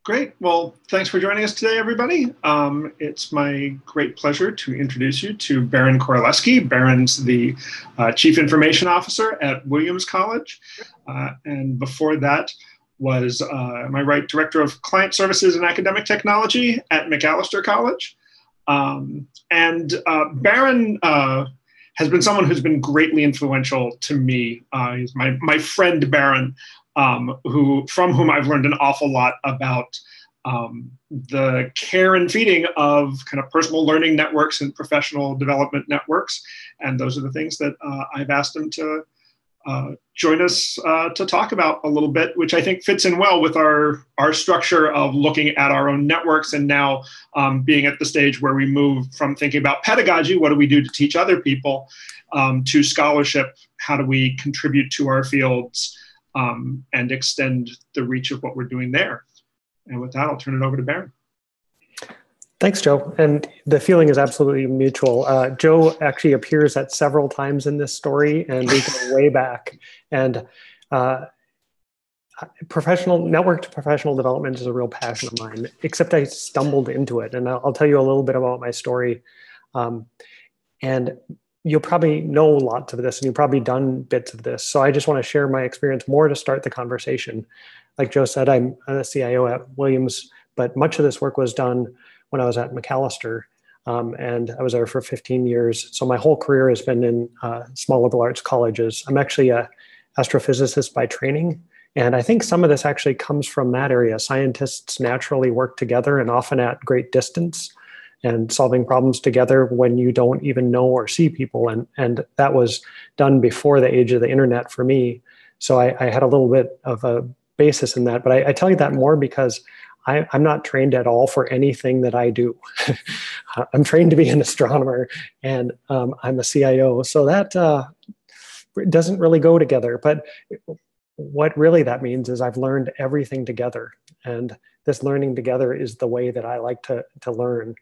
Great. Well, thanks for joining us today, everybody. It's my great pleasure to introduce you to Barron Koraleski. Barron's the Chief Information Officer at Williams College. And before that was, am I right, Director of Client Services and Academic Technology at Macalester College. Barron has been someone who's been greatly influential to me. He's my friend Barron, from whom I've learned an awful lot about the care and feeding of kind of personal learning networks and professional development networks. And those are the things that I've asked him to join us to talk about a little bit, which I think fits in well with our structure of looking at our own networks and now being at the stage where we move from thinking about pedagogy, what do we do to teach other people, to scholarship, how do we contribute to our fields, and extend the reach of what we're doing there. And with that, I'll turn it over to Barron. Thanks, Joe. And the feeling is absolutely mutual. Joe actually appears at several times in this story, and we go way back. And network to professional development is a real passion of mine, except I stumbled into it. And I'll tell you a little bit about my story. And you'll probably know lots of this, and you've probably done bits of this. So I just want to share my experience more to start the conversation. Like Joe said, I'm a CIO at Williams, but much of this work was done when I was at Macalester, and I was there for 15 years. So my whole career has been in small liberal arts colleges. I'm actually an astrophysicist by training, and I think some of this actually comes from that area. Scientists naturally work together and often at great distance and solving problems together when you don't even know or see people. And that was done before the age of the internet for me. So I had a little bit of a basis in that, but I tell you that more because I'm not trained at all for anything that I do. I'm trained to be an astronomer, and I'm a CIO. So that doesn't really go together. But what really that means is I've learned everything together. And this learning together is the way that I like to learn.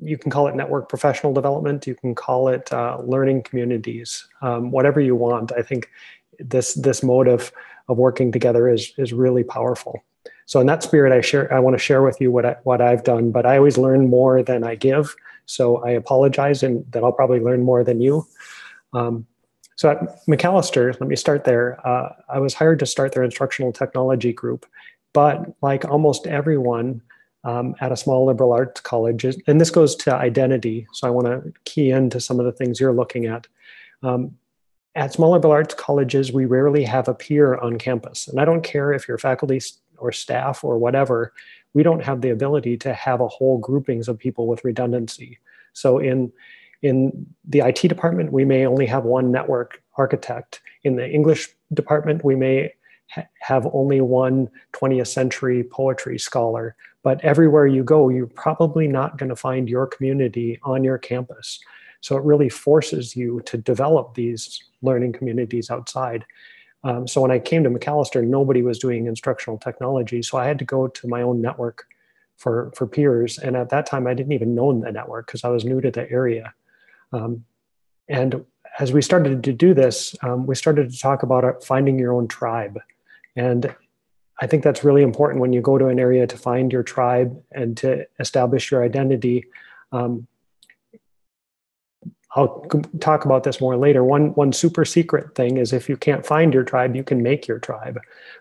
You can call it network professional development. You can call it learning communities, whatever you want. I think this mode of working together is really powerful. So in that spirit, I want to share with you what I've done, but I always learn more than I give. So I apologize, and that I'll probably learn more than you. So at Macalester, let me start there. I was hired to start their instructional technology group, but like almost everyone at a small liberal arts college, and this goes to identity. So I want to key into some of the things you're looking at. At small liberal arts colleges, we rarely have a peer on campus. And I don't care if you're faculty or staff or whatever, we don't have the ability to have a whole groupings of people with redundancy. So in the IT department, we may only have one network architect. In the English department, we may have only one 20th century poetry scholar. But everywhere you go, you're probably not going to find your community on your campus. So it really forces you to develop these learning communities outside. So when I came to Macalester, nobody was doing instructional technology. So I had to go to my own network for peers. And at that time, I didn't even know the network because I was new to the area. And as we started to do this, we started to talk about finding your own tribe. And I think that's really important when you go to an area to find your tribe and to establish your identity. I'll talk about this more later. One super secret thing is if you can't find your tribe, you can make your tribe.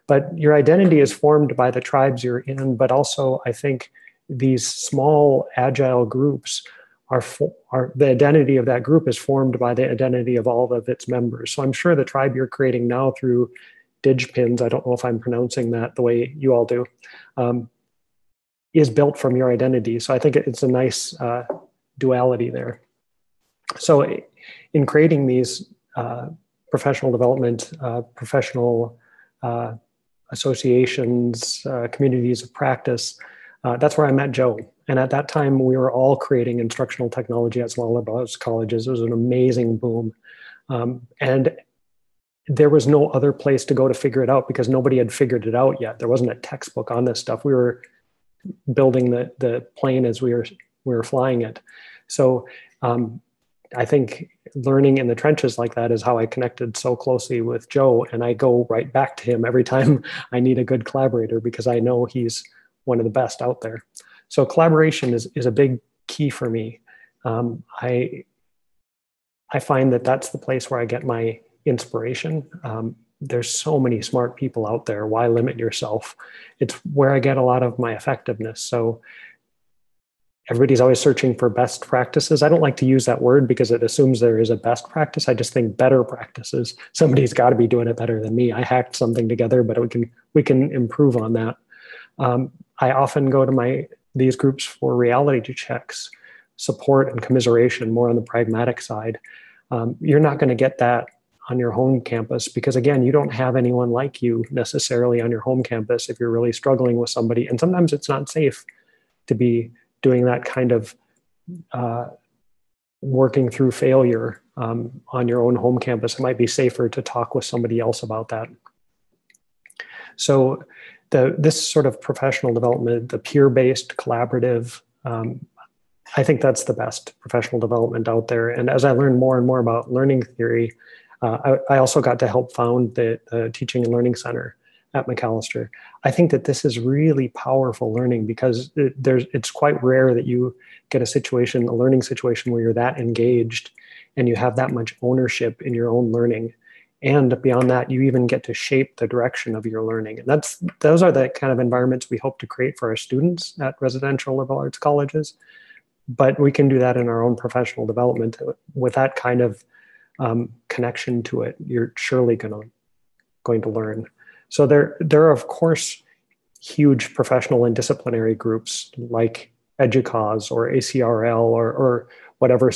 But your identity is formed by the tribes you're in, but also I think these small agile groups are the identity of that group is formed by the identity of all of its members. So I'm sure the tribe you're creating now through DigPINS, I don't know if I'm pronouncing that the way you all do, is built from your identity. So I think it's a nice duality there. So in creating these professional development, professional associations, communities of practice, that's where I met Joe. And at that time, we were all creating instructional technology at small liberal arts colleges. It was an amazing boom. And there was no other place to go to figure it out because nobody had figured it out yet. There wasn't a textbook on this stuff. We were building the plane as we were flying it. So I think learning in the trenches like that is how I connected so closely with Joe. And I go right back to him every time I need a good collaborator because I know he's one of the best out there. So collaboration is a big key for me. I find that that's the place where I get my inspiration. There's so many smart people out there. Why limit yourself? It's where I get a lot of my effectiveness. So everybody's always searching for best practices. I don't like to use that word because it assumes there is a best practice. I just think better practices. Somebody's got to be doing it better than me. I hacked something together, but we can improve on that. I often go to these groups for reality checks, support and commiseration, more on the pragmatic side. You're not going to get that on your home campus because, again, you don't have anyone like you necessarily on your home campus if you're really struggling with somebody. And sometimes it's not safe to be doing that kind of working through failure on your own home campus. It might be safer to talk with somebody else about that. So this sort of professional development, the peer-based collaborative, I think that's the best professional development out there. And as I learned more and more about learning theory, I also got to help found the Teaching and Learning Center at Macalester. I think that this is really powerful learning because it's quite rare that you get a learning situation where you're that engaged and you have that much ownership in your own learning. And beyond that, you even get to shape the direction of your learning. And those are the kind of environments we hope to create for our students at residential liberal arts colleges. But we can do that in our own professional development with that kind of connection to it. You're surely going to learn. So there are, of course, huge professional and disciplinary groups like EDUCAUSE or ACRL or whatever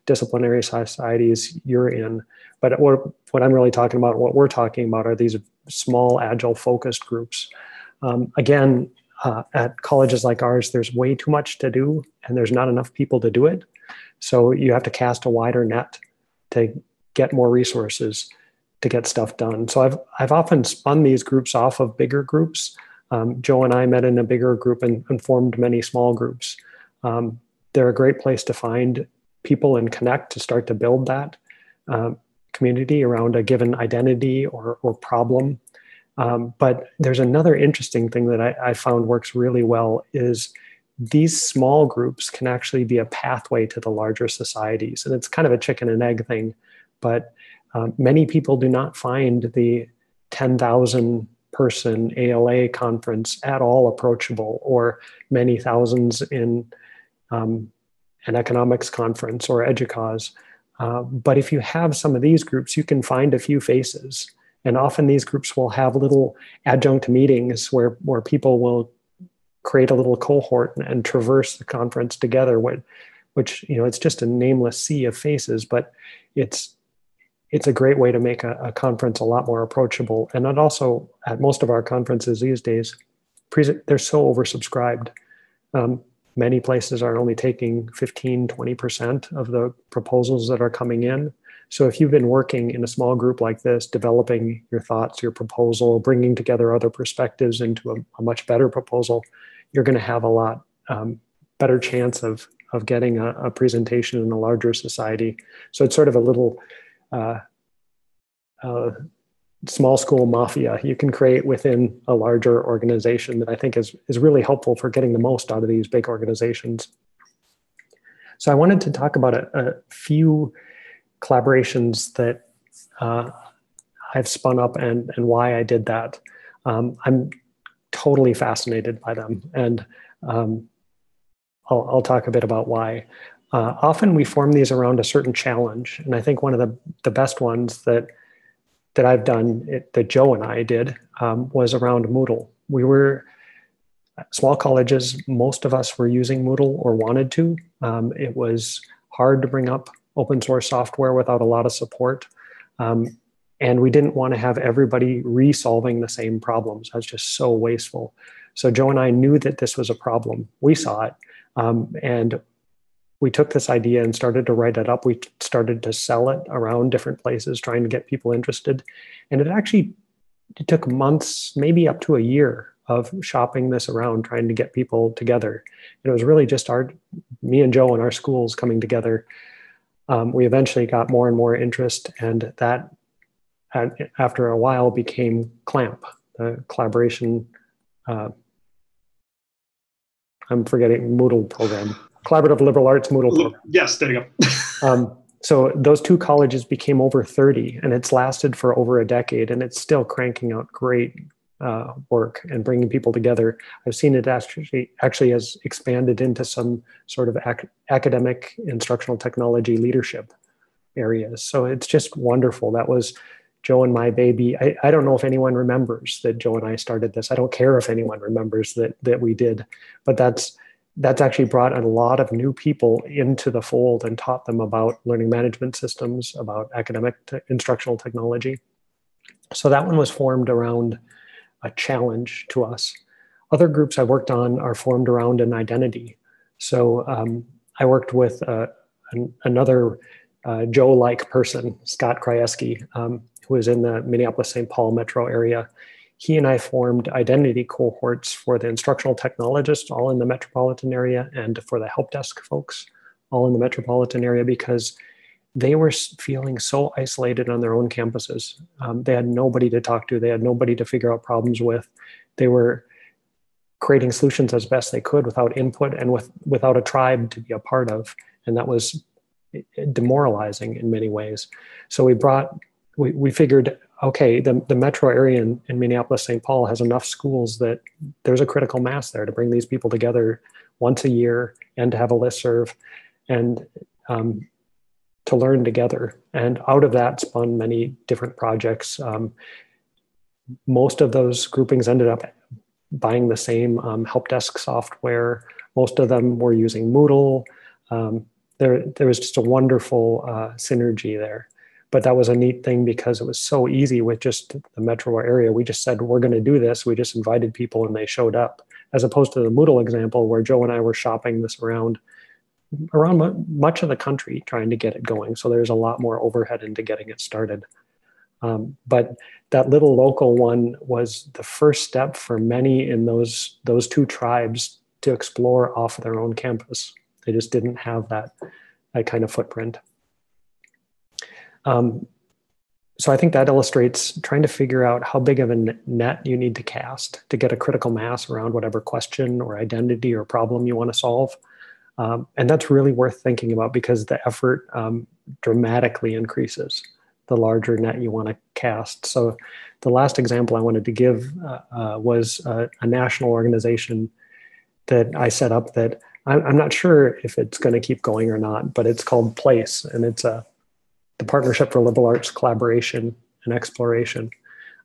disciplinary societies you're in. But what I'm really talking about, what we're talking about, are these small, agile, focused groups. Again, at colleges like ours, there's way too much to do, and there's not enough people to do it. So you have to cast a wider net to get more resources to get stuff done. So I've often spun these groups off of bigger groups. Joe and I met in a bigger group and formed many small groups. They're a great place to find people and connect to start to build that community around a given identity or problem. But there's another interesting thing that I found works really well is these small groups can actually be a pathway to the larger societies. And it's kind of a chicken and egg thing, but many people do not find the 10,000 person ALA conference at all approachable, or many thousands in an economics conference or EDUCAUSE. But if you have some of these groups, you can find a few faces. And often these groups will have little adjunct meetings where people will create a little cohort and traverse the conference together, which it's just a nameless sea of faces, but it's a great way to make a conference a lot more approachable. And it also, at most of our conferences these days, they're so oversubscribed. Many places are only taking 15, 20% of the proposals that are coming in. So if you've been working in a small group like this, developing your thoughts, your proposal, bringing together other perspectives into a much better proposal, you're going to have a lot better chance of getting a presentation in a larger society. So it's sort of a little small school mafia you can create within a larger organization that I think is really helpful for getting the most out of these big organizations. So I wanted to talk about a few collaborations that I've spun up and why I did that. I'm totally fascinated by them, and I'll talk a bit about why. Often we form these around a certain challenge, and I think one of the best ones that I've done, that Joe and I did, was around Moodle. We were small colleges, most of us were using Moodle or wanted to. It was hard to bring up open source software without a lot of support. And we didn't want to have everybody resolving the same problems. That's just so wasteful. So Joe and I knew that this was a problem. We saw it. And we took this idea and started to write it up. We started to sell it around different places, trying to get people interested. And it took months, maybe up to a year of shopping this around, trying to get people together. And it was really just me and Joe and our schools coming together. We eventually got more and more interest, and that, after a while, became CLAMP, the collaboration, I'm forgetting, Moodle program, Collaborative Liberal Arts Moodle program. Yes, there you go. So those two colleges became over 30, and it's lasted for over a decade, and it's still cranking out great work and bringing people together. I've seen it actually has expanded into some sort of academic instructional technology leadership areas. So it's just wonderful. That was Joe and my baby. I don't know if anyone remembers that Joe and I started this. I don't care if anyone remembers that we did, but that's actually brought a lot of new people into the fold and taught them about learning management systems, about academic instructional technology. So that one was formed around a challenge to us. Other groups I worked on are formed around an identity. So I worked with another Joe-like person, Scott Krajewski, who is in the Minneapolis-St. Paul metro area. He and I formed identity cohorts for the instructional technologists, all in the metropolitan area, and for the help desk folks, all in the metropolitan area, because they were feeling so isolated on their own campuses. They had nobody to talk to. They had nobody to figure out problems with. They were creating solutions as best they could without input and without a tribe to be a part of. And that was demoralizing in many ways. So we figured, okay, the metro area in Minneapolis-St. Paul has enough schools that there's a critical mass there to bring these people together once a year and to have a listserv and to learn together. And out of that spun many different projects. Most of those groupings ended up buying the same help desk software. Most of them were using Moodle. There was just a wonderful synergy there. But that was a neat thing because it was so easy with just the metro area. We just said, we're going to do this. We just invited people and they showed up, as opposed to the Moodle example where Joe and I were shopping this around much of the country trying to get it going. So there's a lot more overhead into getting it started. But that little local one was the first step for many in those two tribes to explore off their own campus. They just didn't have that kind of footprint. So I think that illustrates trying to figure out how big of a net you need to cast to get a critical mass around whatever question or identity or problem you want to solve. And that's really worth thinking about because the effort dramatically increases the larger net you want to cast. So the last example I wanted to give was a national organization that I set up that I'm not sure if it's going to keep going or not, but it's called PLACE, and it's the Partnership for Liberal Arts Collaboration and Exploration.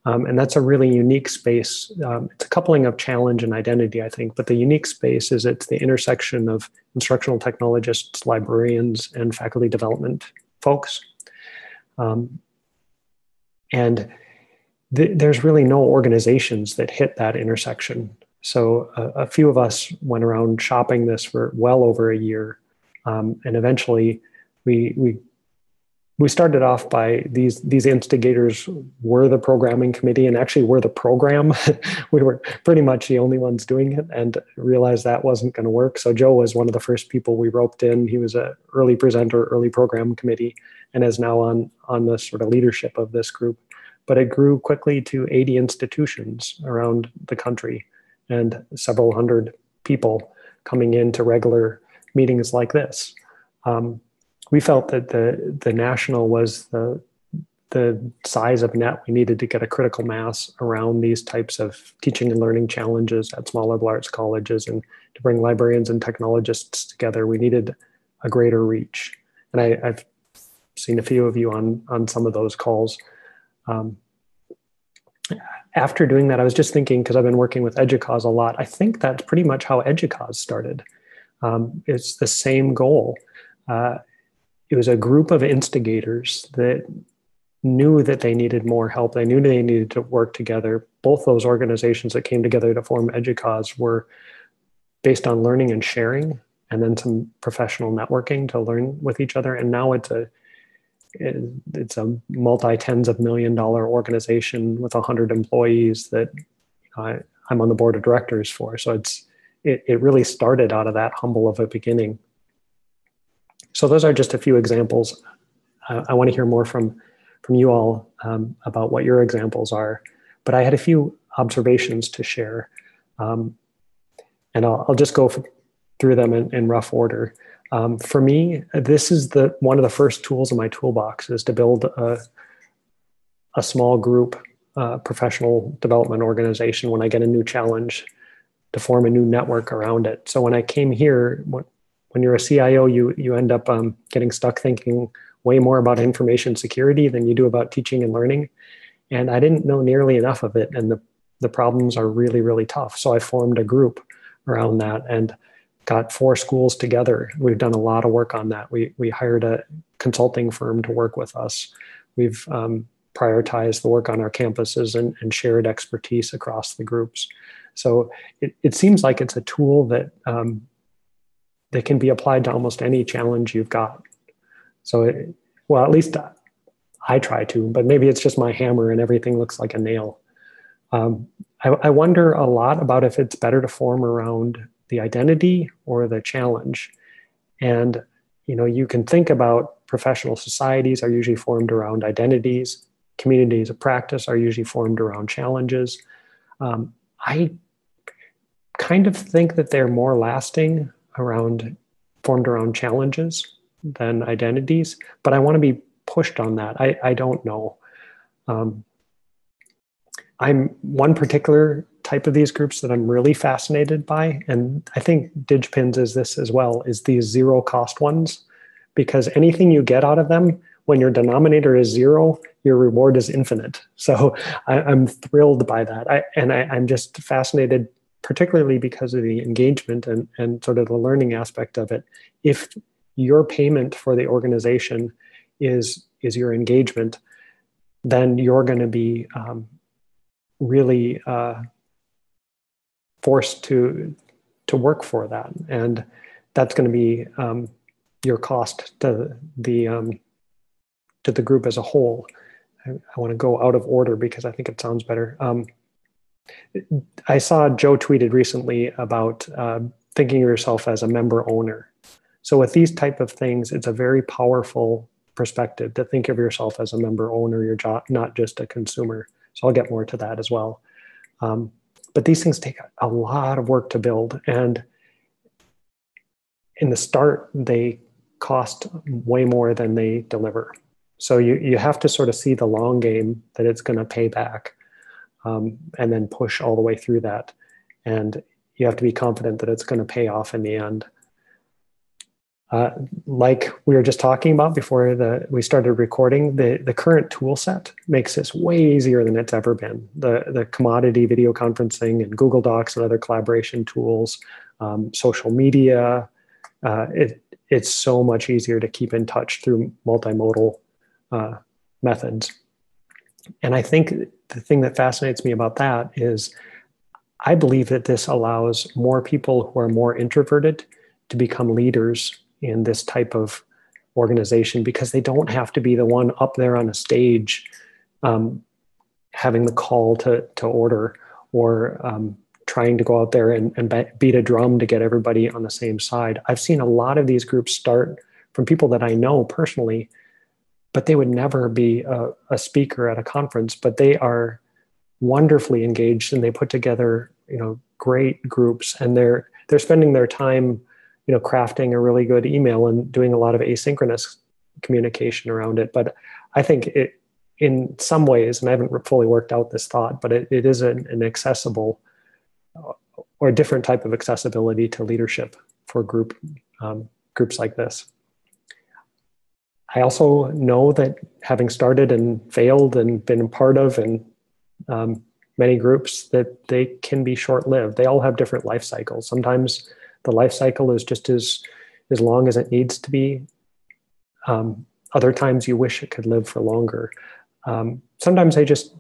And that's a really unique space. It's a coupling of challenge and identity, I think, but the unique space is it's the intersection of instructional technologists, librarians, and faculty development folks. And there's really no organizations that hit that intersection. So a few of us went around shopping this for well over a year. And eventually we started off by these instigators were the programming committee and actually were the program. We were pretty much the only ones doing it and realized that wasn't going to work. So Joe was one of the first people we roped in. He was an early presenter, early program committee, and is now on the sort of leadership of this group. But it grew quickly to 80 institutions around the country and several hundred people coming into regular meetings like this. We felt that the national was the size of net we needed to get a critical mass around these types of teaching and learning challenges at small liberal arts colleges, and to bring librarians and technologists together, we needed a greater reach. And I've seen a few of you on some of those calls. After doing that, I was just thinking, because I've been working with EDUCAUSE a lot, I think that's pretty much how EDUCAUSE started. It's the same goal. It was a group of instigators that knew that they needed more help. They knew they needed to work together. Both those organizations that came together to form EDUCAUSE were based on learning and sharing, and then some professional networking to learn with each other. And now it's a multi-tens of $1 million organization with 100 employees that I'm on the board of directors for. So it really started out of that humble of a beginning. So those are just a few examples. I want to hear more from you all about what your examples are, but I had a few observations to share. And I'll just go through them in rough order. For me, this is one of the first tools in my toolbox, is to build a small group professional development organization when I get a new challenge, to form a new network around it. So when I came here, when you're a CIO, you end up getting stuck thinking way more about information security than you do about teaching and learning. And I didn't know nearly enough of it. And the problems are really, really tough. So I formed a group around that and got 4 schools together. We've done a lot of work on that. We hired a consulting firm to work with us. We've prioritized the work on our campuses and shared expertise across the groups. So it seems like it's a tool that that can be applied to almost any challenge you've got. So, well, at least I try to, but maybe it's just my hammer and everything looks like a nail. I wonder a lot about if it's better to form around the identity or the challenge. And, you can think about professional societies are usually formed around identities. Communities of practice are usually formed around challenges. I kind of think that they're more lasting formed around challenges than identities, but I want to be pushed on that. I don't know. I'm one particular type of these groups that I'm really fascinated by, and I think DigPINS is this as well, is these zero cost ones, because anything you get out of them, when your denominator is 0, your reward is infinite. So I'm thrilled by that. I'm just fascinated, particularly because of the engagement and sort of the learning aspect of it. If your payment for the organization is your engagement, then you're going to be really forced to work for that, and that's going to be your cost to the group as a whole. I want to go out of order because I think it sounds better. I saw Joe tweeted recently about thinking of yourself as a member owner. So with these type of things, it's a very powerful perspective to think of yourself as a member owner. You're not just a consumer. So I'll get more to that as well. But these things take a lot of work to build. And in the start, they cost way more than they deliver. So you have to sort of see the long game that it's going to pay back, and then push all the way through that. And you have to be confident that it's going to pay off in the end. Like we were just talking about before we started recording, the current tool set makes this way easier than it's ever been. The commodity video conferencing and Google Docs and other collaboration tools, social media, it's so much easier to keep in touch through multimodal methods. And I think the thing that fascinates me about that is I believe that this allows more people who are more introverted to become leaders in this type of organization, because they don't have to be the one up there on a stage having the call to order, or trying to go out there and beat a drum to get everybody on the same side. I've seen a lot of these groups start from people that I know personally, but they would never be a speaker at a conference, but they are wonderfully engaged and they put together, great groups, and they're spending their time, crafting a really good email and doing a lot of asynchronous communication around it. But I think it, in some ways, and I haven't fully worked out this thought, but it is an accessible or a different type of accessibility to leadership for groups like this. I also know that having started and failed and been a part of many groups, that they can be short-lived. They all have different life cycles. Sometimes the life cycle is just as long as it needs to be. Other times you wish it could live for longer. Sometimes they just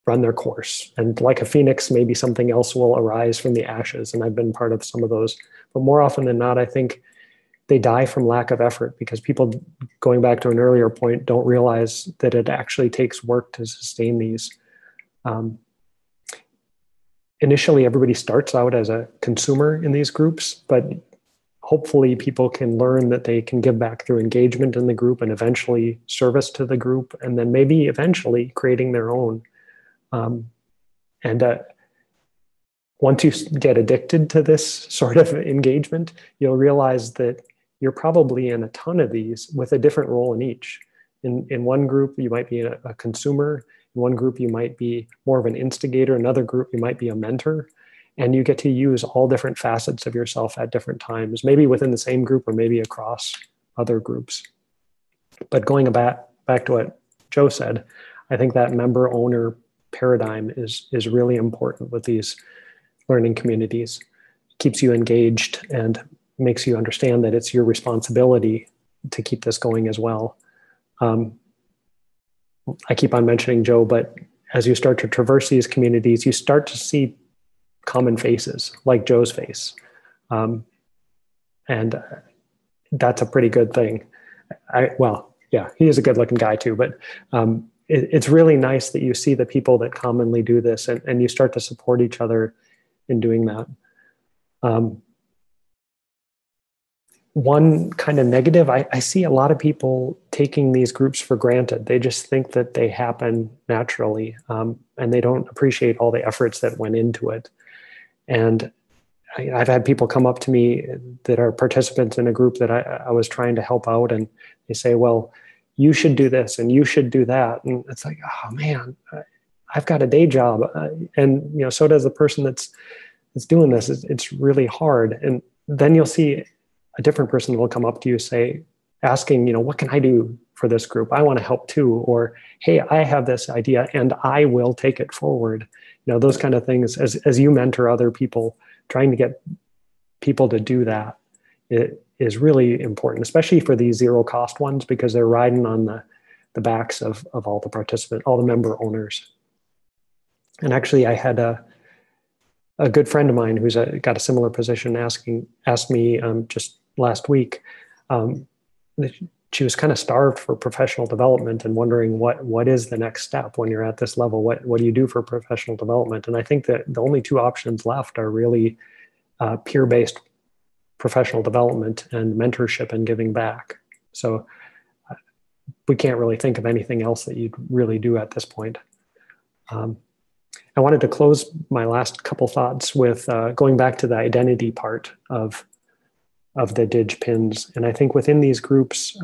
run their course, and like a phoenix, maybe something else will arise from the ashes. And I've been part of some of those, but more often than not, I think they die from lack of effort, because people, going back to an earlier point, don't realize that it actually takes work to sustain these. Initially, everybody starts out as a consumer in these groups, but hopefully people can learn that they can give back through engagement in the group and eventually service to the group, and then maybe eventually creating their own. And once you get addicted to this sort of engagement, you'll realize that you're probably in a ton of these with a different role in each. In one group, you might be a consumer. In one group, you might be more of an instigator. Another group, you might be a mentor. And you get to use all different facets of yourself at different times, maybe within the same group or maybe across other groups. But going back to what Joe said, I think that member-owner paradigm is really important with these learning communities. It keeps you engaged and makes you understand that it's your responsibility to keep this going as well. I keep on mentioning Joe, but as you start to traverse these communities, you start to see common faces like Joe's face. And that's a pretty good thing. Yeah, he is a good looking guy too, but it's really nice that you see the people that commonly do this and you start to support each other in doing that. One kind of negative, I see a lot of people taking these groups for granted. They just think that they happen naturally, and they don't appreciate all the efforts that went into it. And I've had people come up to me that are participants in a group that I was trying to help out, and they say, well, you should do this and you should do that. And it's like, oh man, I've got a day job. And so does the person that's doing this. It's really hard. And then you'll see a different person will come up to you, asking, what can I do for this group? I want to help too. Or, hey, I have this idea and I will take it forward. Those kind of things, as you mentor other people, trying to get people to do that, it is really important, especially for these zero cost ones, because they're riding on the backs of all the participants, all the member owners. And actually I had a good friend of mine who's got a similar position asked me just last week, she was kind of starved for professional development and wondering what is the next step when you're at this level. What do you do for professional development? And I think that the only two options left are really peer-based professional development and mentorship and giving back. So we can't really think of anything else that you'd really do at this point. I wanted to close my last couple thoughts with going back to the identity part of the DigPINS. And I think within these groups,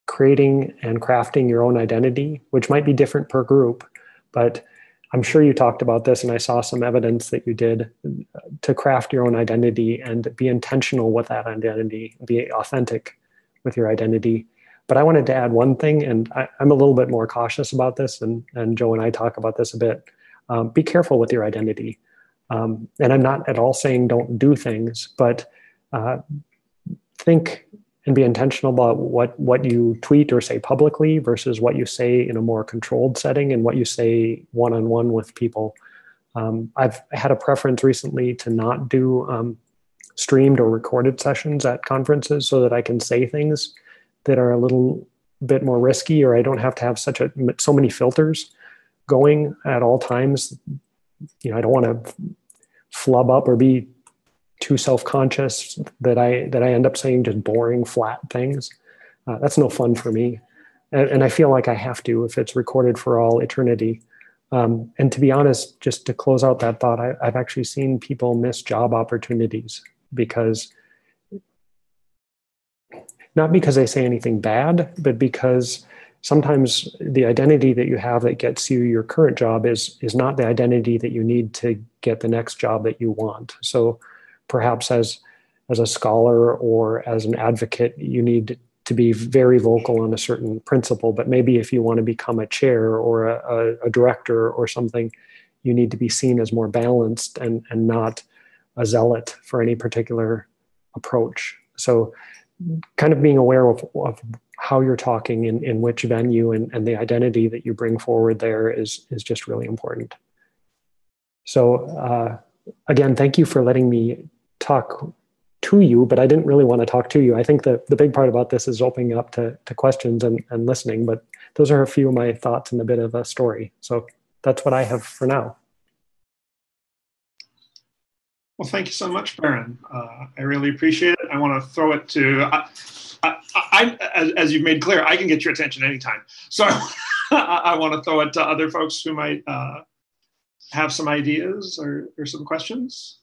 creating and crafting your own identity, which might be different per group, but I'm sure you talked about this and I saw some evidence that you did, to craft your own identity and be intentional with that identity, be authentic with your identity. But I wanted to add one thing, and I'm a little bit more cautious about this, and Joe and I talk about this a bit. Be careful with your identity. And I'm not at all saying don't do things, but think and be intentional about what you tweet or say publicly versus what you say in a more controlled setting and what you say one-on-one with people. I've had a preference recently to not do streamed or recorded sessions at conferences so that I can say things that are a little bit more risky, or I don't have to have so many filters going at all times. I don't want to flub up or be too self-conscious that I end up saying just boring, flat things. That's no fun for me. And I feel like I have to if it's recorded for all eternity. And to be honest, just to close out that thought, I've actually seen people miss job opportunities not because they say anything bad, but because sometimes the identity that you have that gets you your current job is not the identity that you need to get the next job that you want. So perhaps as a scholar or as an advocate, you need to be very vocal on a certain principle, but maybe if you want to become a chair or a director or something, you need to be seen as more balanced and not a zealot for any particular approach. So kind of being aware of how you're talking in which venue and the identity that you bring forward there is just really important. So again, thank you for letting me talk to you, but I didn't really want to talk to you. I think that the big part about this is opening up to questions and listening, but those are a few of my thoughts and a bit of a story. So that's what I have for now. Well, thank you so much, Barron. I really appreciate it. I want to throw it to, as you've made clear, I can get your attention anytime. So I want to throw it to other folks who might have some ideas or some questions.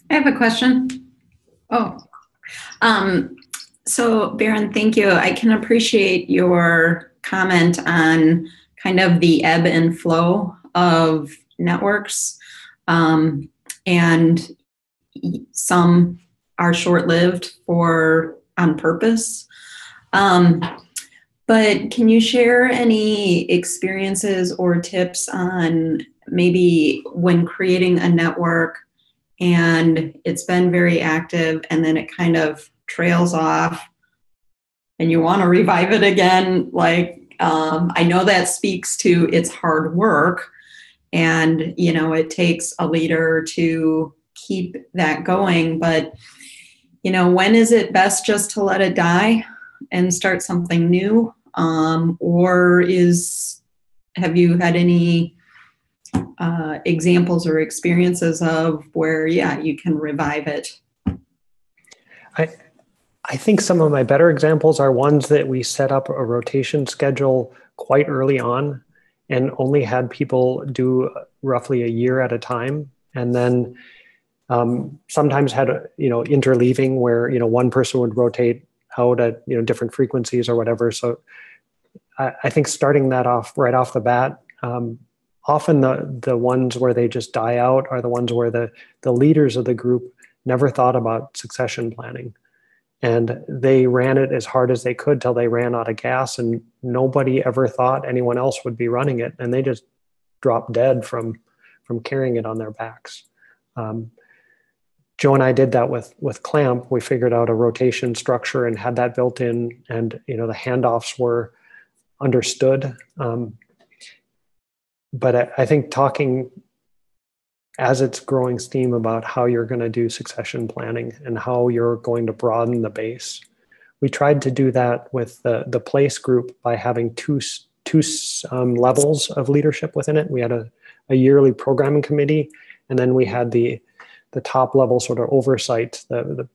I have a question. Oh, so Barron, thank you. I can appreciate your comment on kind of the ebb and flow of networks. And some are short-lived on purpose. But can you share any experiences or tips on maybe when creating a network and it's been very active and then it kind of trails off and you want to revive it again? Like, I know that speaks to its hard work, and it takes a leader to keep that going, but when is it best just to let it die and start something new? Or have you had any examples or experiences of where, you can revive it? I think some of my better examples are ones that we set up a rotation schedule quite early on and only had people do roughly a year at a time. And then sometimes had, interleaving where, one person would rotate out at, different frequencies or whatever. So I think starting that off right off the bat, often the ones where they just die out are the ones where the leaders of the group never thought about succession planning. And they ran it as hard as they could till they ran out of gas, and nobody ever thought anyone else would be running it. And they just dropped dead from carrying it on their backs. Joe and I did that with CLAMP. We figured out a rotation structure and had that built in, and the handoffs were understood. But I think talking as it's growing steam about how you're going to do succession planning and how you're going to broaden the base. We tried to do that with the place group by having two levels of leadership within it. We had a yearly programming committee, and then we had the top level sort of oversight, the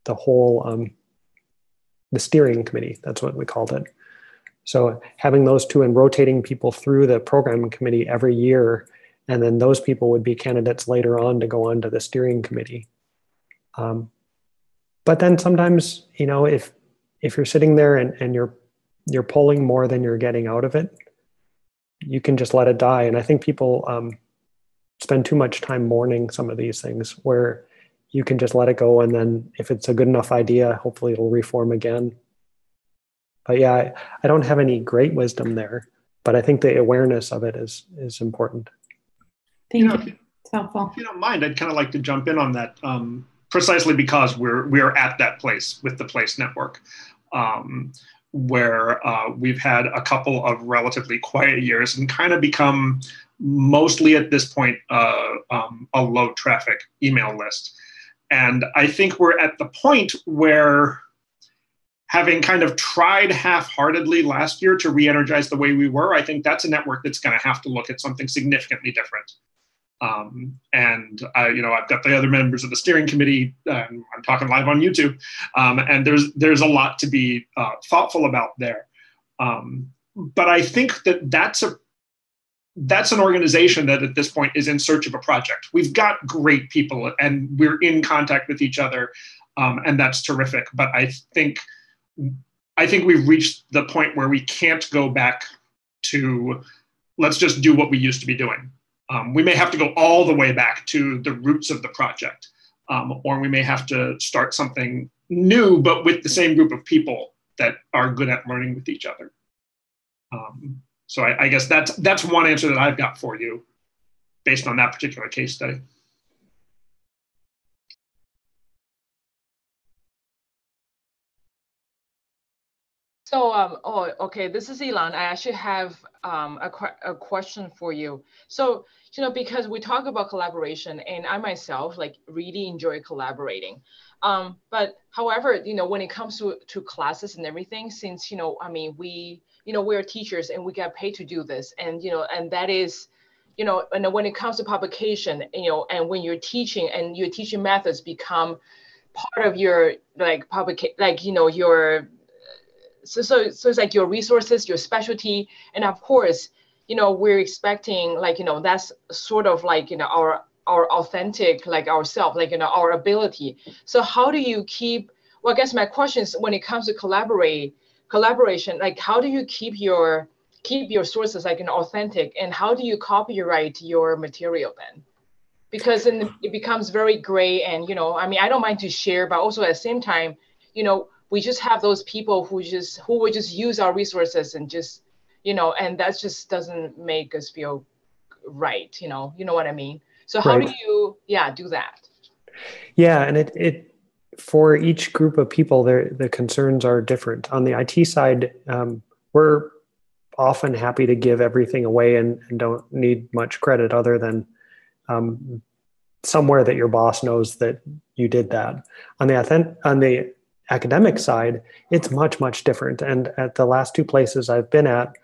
whole the steering committee. That's what we called it. So having those two and rotating people through the programming committee every year, and then those people would be candidates later on to go on to the steering committee. But then sometimes, if you're sitting there and you're pulling more than you're getting out of it, you can just let it die. And I think people spend too much time mourning some of these things where you can just let it go. And then if it's a good enough idea, hopefully it'll reform again. But yeah, I don't have any great wisdom there, but I think the awareness of it is important. Thank you. It's helpful. If you don't mind, I'd kind of like to jump in on that, precisely because we're at that place with the Place Network, where we've had a couple of relatively quiet years and kind of become mostly at this point a low traffic email list. And I think we're at the point where, having kind of tried half-heartedly last year to re-energize the way we were, I think that's a network that's going to have to look at something significantly different. And I've got the other members of the steering committee. I'm talking live on YouTube, and there's a lot to be thoughtful about there. But I think that's an organization that at this point is in search of a project. We've got great people, and we're in contact with each other, and that's terrific. But I think we've reached the point where we can't go back to let's just do what we used to be doing. We may have to go all the way back to the roots of the project, or we may have to start something new, but with the same group of people that are good at learning with each other. So I guess that's one answer that I've got for you based on that particular case study. So, oh, okay, this is Elon. I actually have a question for you. So, because we talk about collaboration, and I myself like really enjoy collaborating. But however, when it comes to classes and everything, since, I mean, we're teachers and we get paid to do this, and and that is, and when it comes to publication, and when you're teaching and your teaching methods become part of your like public, like your so it's like your resources, your specialty, and of course, we're expecting like that's sort of like our authentic like ourself, like our ability. So how do you keep? Well, I guess my question is when it comes to collaboration, like how do you keep your sources like authentic, and how do you copyright your material then? Because then it becomes very gray, and I mean, I don't mind to share, but also at the same time, we just have those people who would just use our resources and just and that just doesn't make us feel right. You know what I mean? So how Right. do you do that? Yeah, and it for each group of people, the concerns are different. On the IT side, we're often happy to give everything away and don't need much credit other than somewhere that your boss knows that you did that. On the academic side, it's much different. And at the last two places I've been at,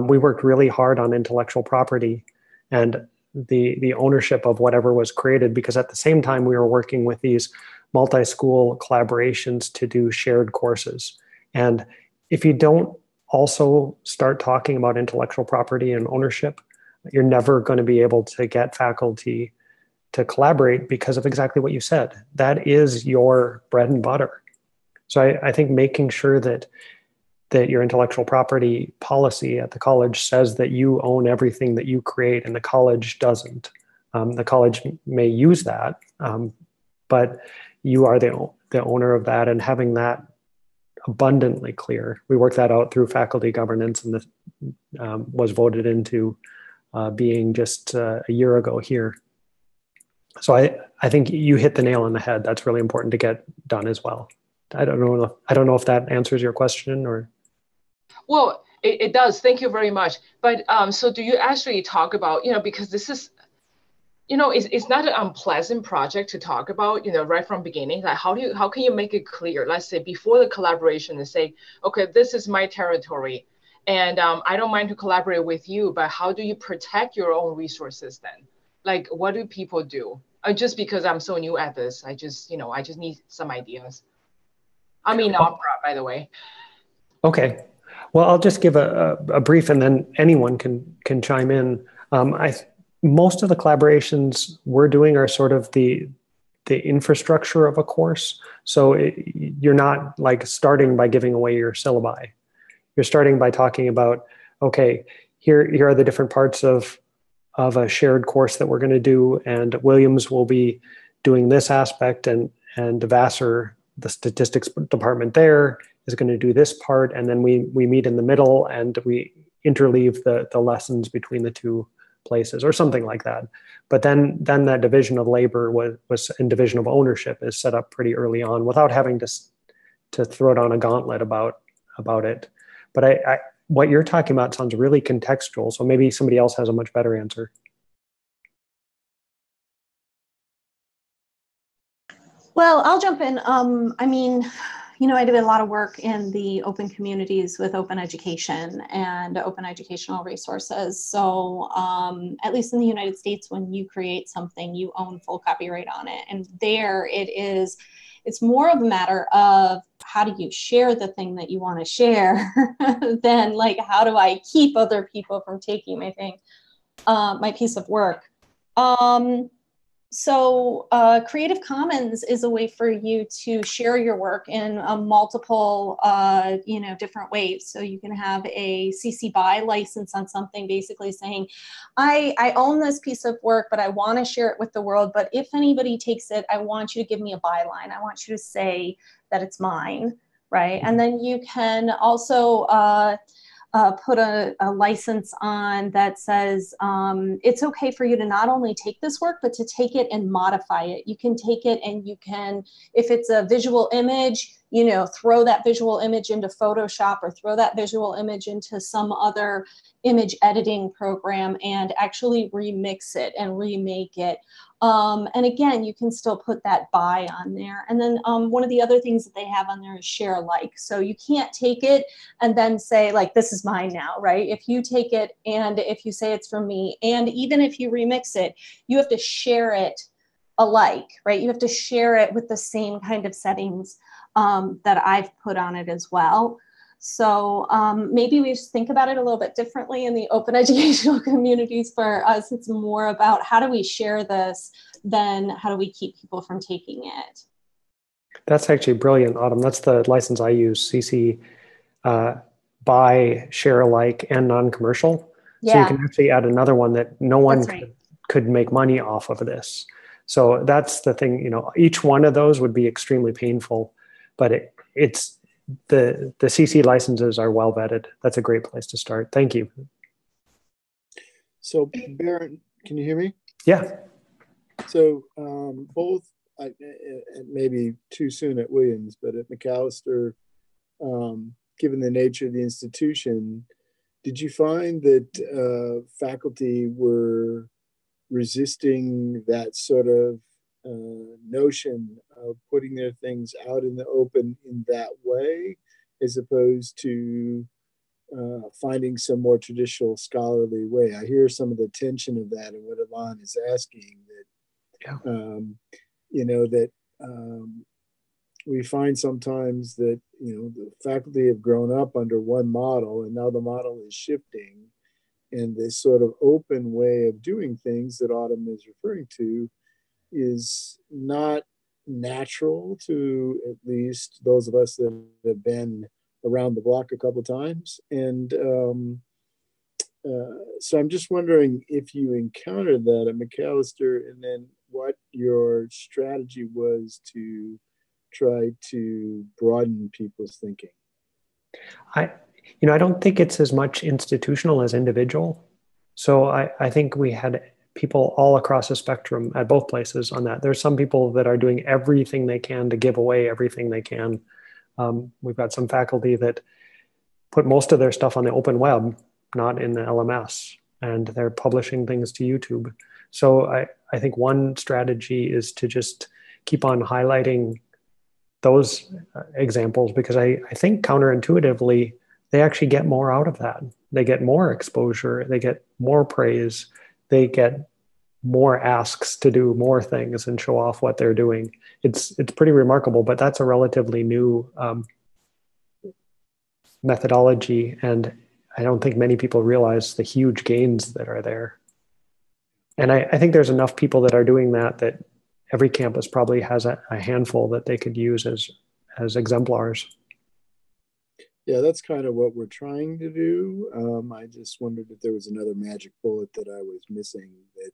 we worked really hard on intellectual property and the ownership of whatever was created, because at the same time we were working with these multi-school collaborations to do shared courses. And if you don't also start talking about intellectual property and ownership, you're never going to be able to get faculty to collaborate because of exactly what you said. That is your bread and butter. So I think making sure that your intellectual property policy at the college says that you own everything that you create, and the college doesn't. The college may use that, but you are the owner of that, and having that abundantly clear. We worked that out through faculty governance, and this was voted into being just a year ago here. So I think you hit the nail on the head. That's really important to get done as well. I don't know if that answers your question or. Well, it does. Thank you very much. But so do you actually talk about, because this is, it's not an unpleasant project to talk about, right from beginning. Like how can you make it clear? Let's say before the collaboration and say, okay, this is my territory, and I don't mind to collaborate with you, but how do you protect your own resources then? Like, what do people do? Just because I'm so new at this, I just need some ideas. I mean, opera, by the way. Okay. Well, I'll just give a brief, and then anyone can chime in. Most of the collaborations we're doing are sort of the infrastructure of a course. So you're not like starting by giving away your syllabi. You're starting by talking about, okay, here are the different parts of a shared course that we're going to do, and Williams will be doing this aspect, and Vassar, the statistics department there, is going to do this part, and then we meet in the middle and we interleave the lessons between the two places, or something like that. But then that division of labor was and division of ownership is set up pretty early on without having to throw down a gauntlet about it. But what you're talking about sounds really contextual, so maybe somebody else has a much better answer. Well, I'll jump in. I mean, I did a lot of work in the open communities with open education and open educational resources. So at least in the United States, when you create something, you own full copyright on it. And there it's more of a matter of how do you share the thing that you want to share than like, how do I keep other people from taking my thing, my piece of work. So Creative Commons is a way for you to share your work in multiple, different ways. So you can have a CC BY license on something, basically saying, I own this piece of work, but I want to share it with the world. But if anybody takes it, I want you to give me a byline. I want you to say that it's mine, right? And then you can also put a license on that says it's okay for you to not only take this work, but to take it and modify it. You can take it and you can, if it's a visual image, you know, throw that visual image into Photoshop or throw that visual image into some other image editing program and actually remix it and remake it. And again, you can still put that by on there. And then one of the other things that they have on there is share alike. So you can't take it and then say like, this is mine now, right? If you take it and if you say it's from me, and even if you remix it, you have to share it alike, right? You have to share it with the same kind of settings that I've put on it as well. So maybe we just think about it a little bit differently in the open educational communities. For us, it's more about how do we share this than how do we keep people from taking it. That's actually brilliant, Autumn. That's the license I use, CC BY, share alike, and non-commercial. Yeah. So you can actually add another one that no one right. could make money off of this. So that's the thing, you know, each one of those would be extremely painful, but it's the CC licenses are well vetted. That's a great place to start. Thank you. So Barron, can you hear me? Yeah. So both, maybe too soon at Williams, but at Macalester, given the nature of the institution, did you find that faculty were resisting that sort of notion of putting their things out in the open in that way, as opposed to finding some more traditional scholarly way? I hear some of the tension of that and what Ilan is asking, that, yeah. You know, that we find sometimes that, you know, the faculty have grown up under one model and now the model is shifting, and this sort of open way of doing things that Autumn is referring to is not natural to at least those of us that have been around the block a couple of times. And so I'm just wondering if you encountered that at Macalester, and then what your strategy was to try to broaden people's thinking. I don't think it's as much institutional as individual. So I think we had people all across the spectrum at both places on that. There's some people that are doing everything they can to give away everything they can. We've got some faculty that put most of their stuff on the open web, not in the LMS, and they're publishing things to YouTube. So I think one strategy is to just keep on highlighting those examples, because I think counterintuitively, they actually get more out of that. They get more exposure, they get more praise, they get more asks to do more things and show off what they're doing. It's pretty remarkable, but that's a relatively new methodology, and I don't think many people realize the huge gains that are there. And I think there's enough people that are doing that every campus probably has a handful that they could use as exemplars. Yeah, that's kind of what we're trying to do. I just wondered if there was another magic bullet that I was missing, that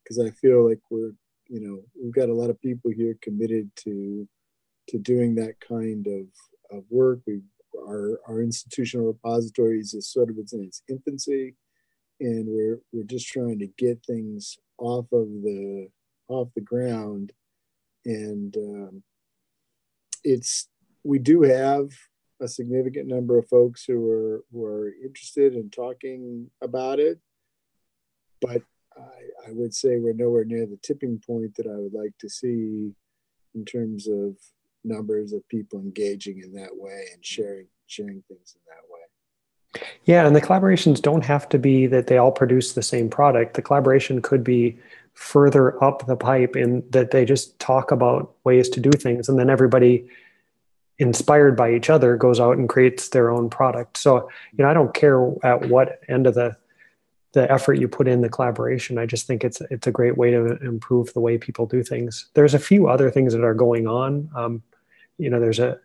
because I feel like we've got a lot of people here committed to doing that kind of work. Our institutional repositories is sort of in its infancy, and we're just trying to get things off the ground. And we do have a significant number of folks who are interested in talking about it, but I would say we're nowhere near the tipping point that I would like to see in terms of numbers of people engaging in that way and sharing things in that way. Yeah, and the collaborations don't have to be that they all produce the same product. The collaboration could be further up the pipe in that they just talk about ways to do things, and then everybody inspired by each other goes out and creates their own product. So, I don't care at what end of the effort you put in the collaboration. I just think it's a great way to improve the way people do things. There's a few other things that are going on. There's a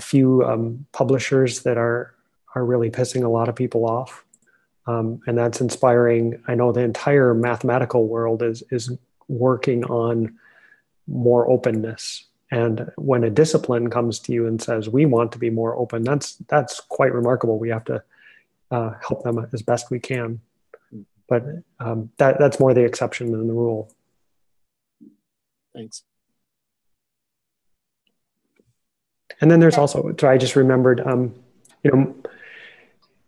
few publishers that are really pissing a lot of people off. And that's inspiring. I know the entire mathematical world is working on more openness. And when a discipline comes to you and says, we want to be more open, that's quite remarkable. We have to help them as best we can. But that's more the exception than the rule. Thanks. And then there's also, so I just remembered,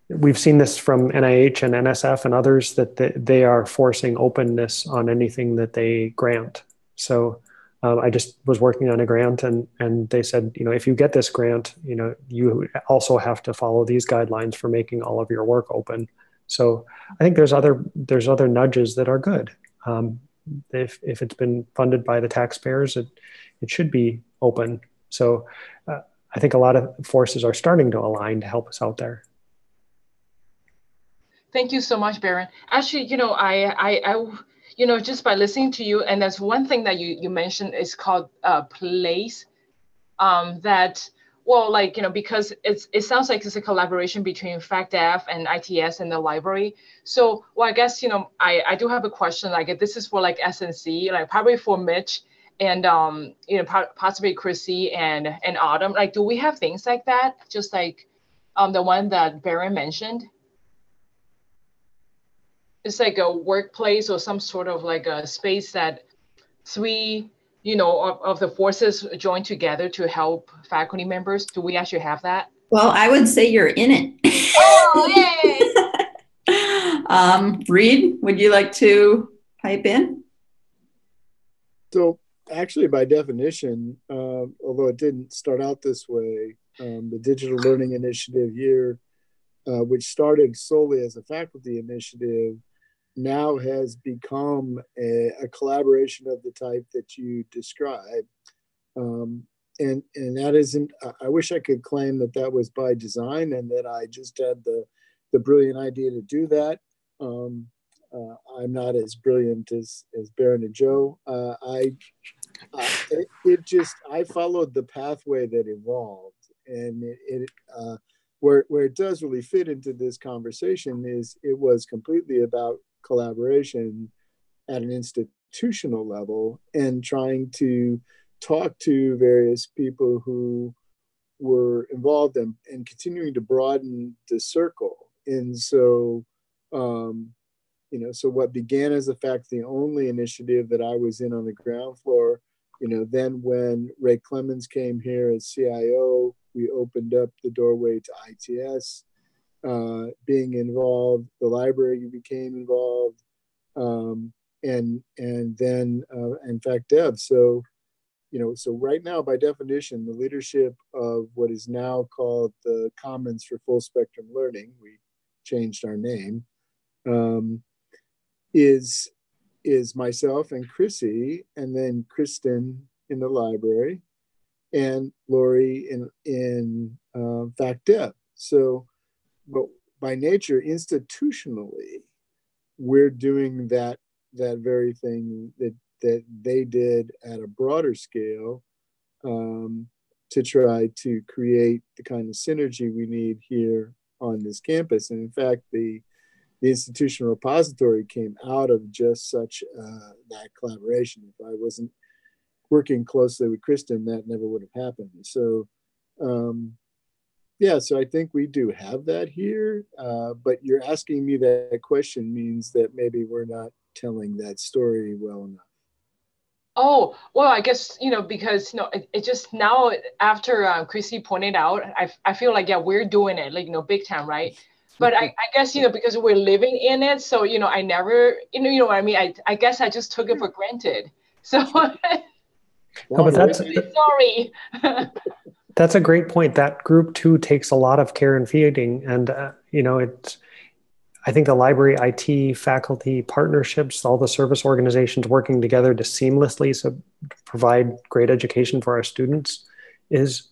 we've seen this from NIH and NSF and others that they are forcing openness on anything that they grant. So I just was working on a grant and they said, if you get this grant, you also have to follow these guidelines for making all of your work open. So I think there's other nudges that are good. If it's been funded by the taxpayers, it should be open. So I think a lot of forces are starting to align to help us out there. Thank you so much, Barron. Actually, I just by listening to you, and there's one thing that you mentioned is called place. Because it sounds like it's a collaboration between FactDev and ITS and the library. So, I guess, I do have a question, like if this is for like SNC, like probably for Mitch and, possibly Chrissy and Autumn, like, do we have things like that? Just like the one that Barron mentioned? It's like a workplace or some sort of like a space that three, of the forces join together to help faculty members. Do we actually have that? Well, I would say you're in it. Oh, yay! Reed, would you like to pipe in? So actually, by definition, although it didn't start out this way, the Digital Learning Initiative here, which started solely as a faculty initiative, now has become a collaboration of the type that you described. And that isn't, I wish I could claim that was by design and that I just had the brilliant idea to do that. I'm not as brilliant as Barron and Joe. I followed the pathway that evolved, and where it does really fit into this conversation is it was completely about collaboration at an institutional level and trying to talk to various people who were involved and continuing to broaden the circle. And so, so what began as a faculty only initiative that I was in on the ground floor, then when Ray Clemens came here as CIO, we opened up the doorway to ITS being involved, the library became involved, and then in fact Dev. So so right now, by definition, the leadership of what is now called the Commons for Full Spectrum Learning, we changed our name, is myself and Chrissy, and then Kristen in the library, and Lori in FactDev. So, but by nature, institutionally, we're doing that very thing that they did at a broader scale to try to create the kind of synergy we need here on this campus. And in fact, the institutional repository came out of just such that collaboration. If I wasn't working closely with Kristen, that never would have happened. So so I think we do have that here, but you're asking me that question means that maybe we're not telling that story well enough. Oh, well, I guess, because, it just now after Chrissy pointed out, I feel like, yeah, we're doing it, like, big time, right? But I guess, because we're living in it. So, I never, what I mean? I guess I just took it for granted. So, no, but that's sorry. That's a great point. That group too takes a lot of care and feeding. And, I think the library IT faculty partnerships, all the service organizations working together to seamlessly provide great education for our students is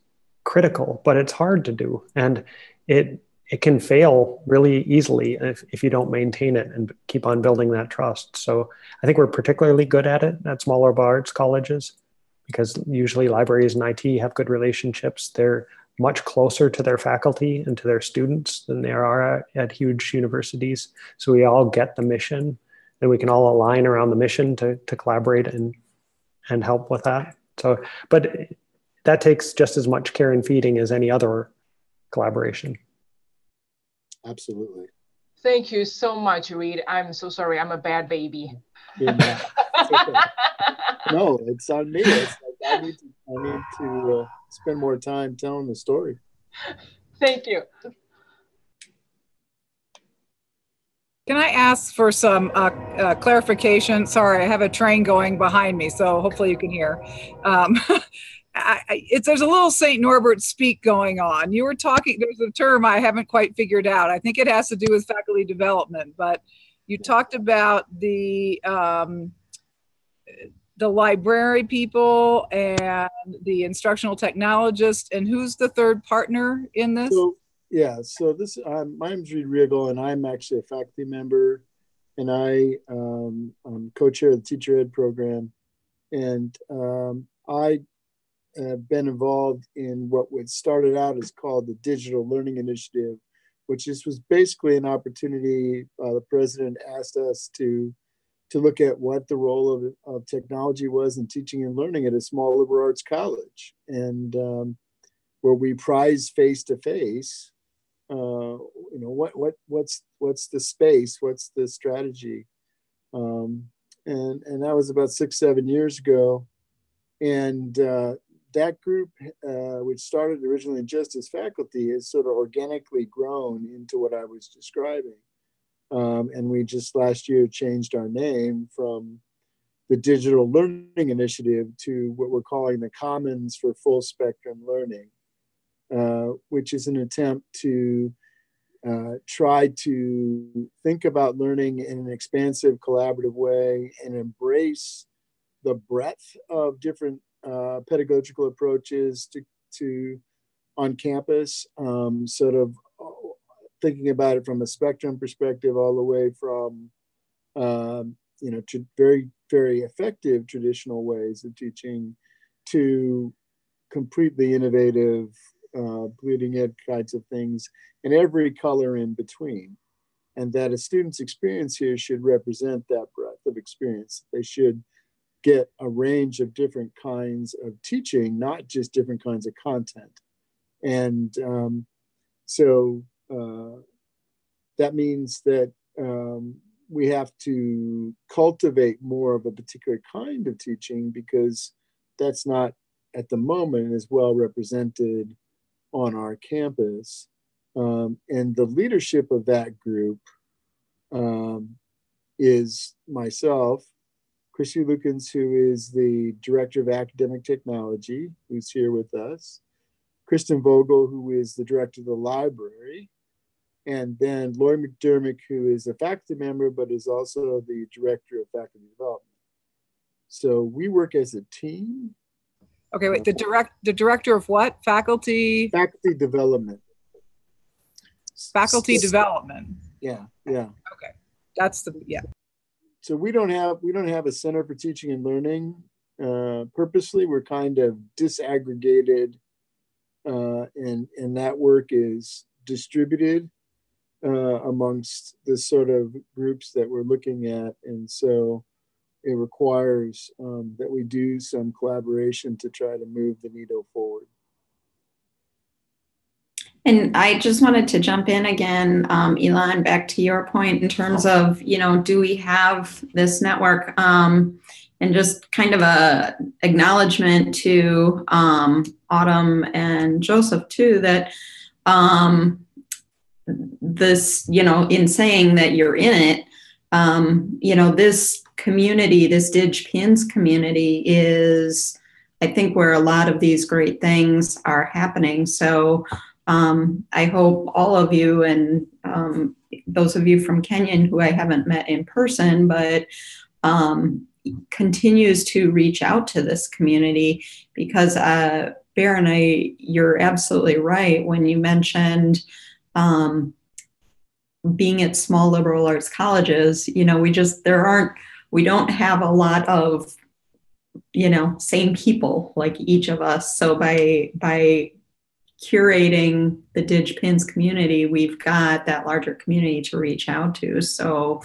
critical, but it's hard to do. And it can fail really easily if you don't maintain it and keep on building that trust. So I think we're particularly good at it at smaller arts colleges, because usually libraries and IT have good relationships. They're much closer to their faculty and to their students than they are at huge universities. So we all get the mission, and we can all align around the mission to collaborate and help with that. So, but that takes just as much care and feeding as any other collaboration. Absolutely. Thank you so much, Reed. I'm so sorry. I'm a bad baby. It's okay. No, it's on me. It's like I need to spend more time telling the story. Thank you. Can I ask for some clarification? Sorry, I have a train going behind me, so hopefully you can hear. There's a little St. Norbert speak going on. You were talking, there's a term I haven't quite figured out. I think it has to do with faculty development, but you talked about the library people and the instructional technologist, and who's the third partner in this? So this, my name's Reed Riggle, and I'm actually a faculty member, and I'm co-chair of the teacher ed program. And I have been involved in what was started out as called the Digital Learning Initiative, which was basically an opportunity. The president asked us to look at what the role of technology was in teaching and learning at a small liberal arts college, and where we prize face-to-face. What's the space? What's the strategy? And that was about 6-7 years ago. And that group, which started originally just as faculty, has sort of organically grown into what I was describing. And we just last year changed our name from the Digital Learning Initiative to what we're calling the Commons for Full Spectrum Learning. Which is an attempt to try to think about learning in an expansive, collaborative way and embrace the breadth of different pedagogical approaches to on campus, sort of thinking about it from a spectrum perspective, all the way from to very, very effective traditional ways of teaching to completely innovative bleeding edge kinds of things, and every color in between. And that a student's experience here should represent that breadth of experience. They should get a range of different kinds of teaching, not just different kinds of content. And so that means that we have to cultivate more of a particular kind of teaching, because that's not at the moment as well represented on our campus. And the leadership of that group is myself, Christy Lukens, who is the Director of Academic Technology, who's here with us, Kristen Vogel, who is the Director of the Library, and then Lori McDermott, who is a faculty member, but is also the Director of Faculty Development. So we work as a team. Okay, wait, the director of what? Faculty development. Faculty development. Yeah. Okay, that's So we don't have a Center for Teaching and Learning. Purposely, we're kind of disaggregated, and that work is distributed amongst the sort of groups that we're looking at, and so it requires that we do some collaboration to try to move the needle forward. And I just wanted to jump in again, Elon, back to your point in terms of, do we have this network? And just kind of a acknowledgement to Autumn and Joseph too, that this, in saying that you're in it, this community, this DigPINS community is, I think, where a lot of these great things are happening. So I hope all of you, and those of you from Kenyon who I haven't met in person, but continues to reach out to this community, because Barron, you're absolutely right when you mentioned being at small liberal arts colleges. We don't have a lot of, same people like each of us. So by curating the DigPINS community, we've got that larger community to reach out to. So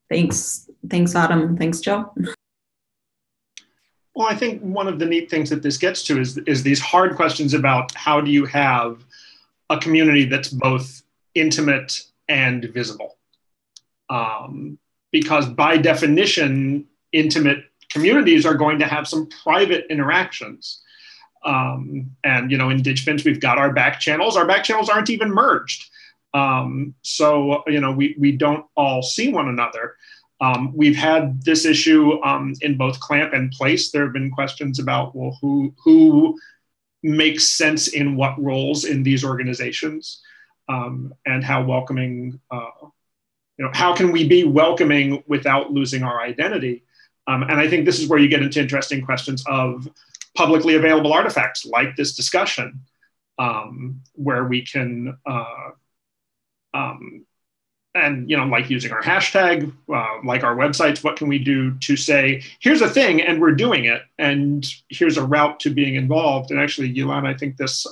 thanks Autumn, thanks Joe. Well, I think one of the neat things that this gets to is these hard questions about how do you have a community that's both intimate and visible. Because by definition, intimate communities are going to have some private interactions. And, in DigPINS, we've got our back channels. Our back channels aren't even merged. So, we don't all see one another. We've had this issue in both Clamp and Place. There have been questions about, well, who makes sense in what roles in these organizations, and how welcoming, how can we be welcoming without losing our identity? And I think this is where you get into interesting questions of publicly available artifacts like this discussion, where we can, like using our hashtag, like our websites, what can we do to say, here's a thing and we're doing it, and here's a route to being involved. And actually, Yilan, I think this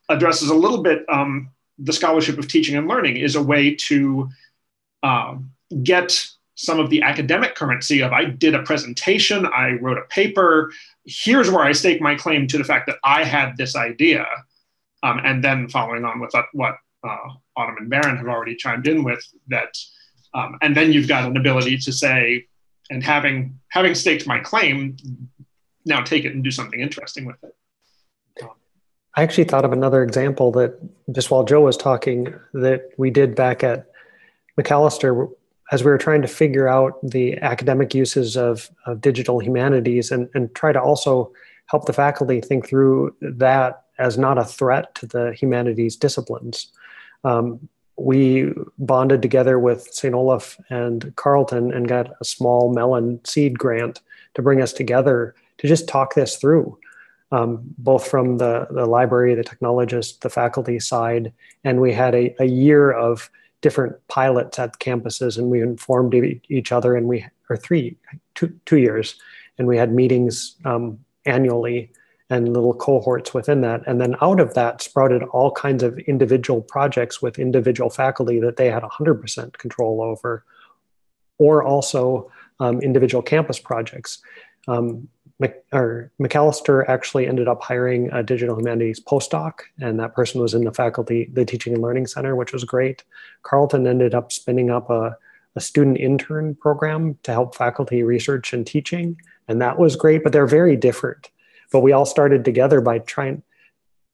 addresses a little bit the scholarship of teaching and learning is a way to get some of the academic currency of, I did a presentation, I wrote a paper, here's where I stake my claim to the fact that I had this idea. And then following on with what Autumn and Barron have already chimed in with, that, and then you've got an ability to say, and having staked my claim, now take it and do something interesting with it. I actually thought of another example that just while Joe was talking that we did back at Macalester, as we were trying to figure out the academic uses of digital humanities and try to also help the faculty think through that as not a threat to the humanities disciplines. We bonded together with St. Olaf and Carleton and got a small melon seed grant to bring us together to just talk this through, both from the library, the technologist, the faculty side. And we had a year of different pilots at campuses, and we informed each other, and two years, and we had meetings annually and little cohorts within that. And then out of that sprouted all kinds of individual projects with individual faculty that they had 100% control over, or also individual campus projects. Macalester actually ended up hiring a digital humanities postdoc, and that person was in the faculty, the Teaching and Learning Center, which was great. Carleton ended up spinning up a student intern program to help faculty research and teaching, and that was great, but they're very different. But we all started together by trying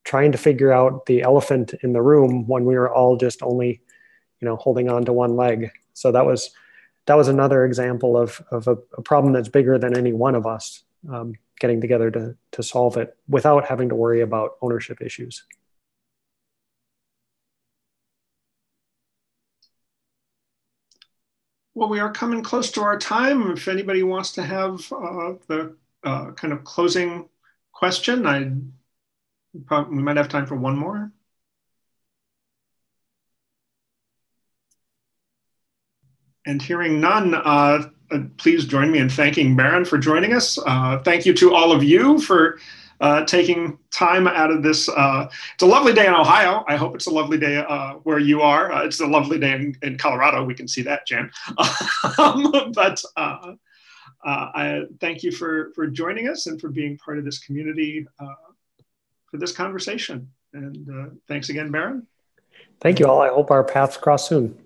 to figure out the elephant in the room when we were all just only, holding on to one leg. So that was another example of a problem that's bigger than any one of us getting together to solve it without having to worry about ownership issues. Well, we are coming close to our time. If anybody wants to have the kind of closing question, we might have time for one more. And hearing none, please join me in thanking Barron for joining us. Thank you to all of you for taking time out of this. It's a lovely day in Ohio. I hope it's a lovely day where you are. It's a lovely day in Colorado. We can see that, Jan. I thank you for joining us and for being part of this community for this conversation. And thanks again, Barron. Thank you all. I hope our paths cross soon.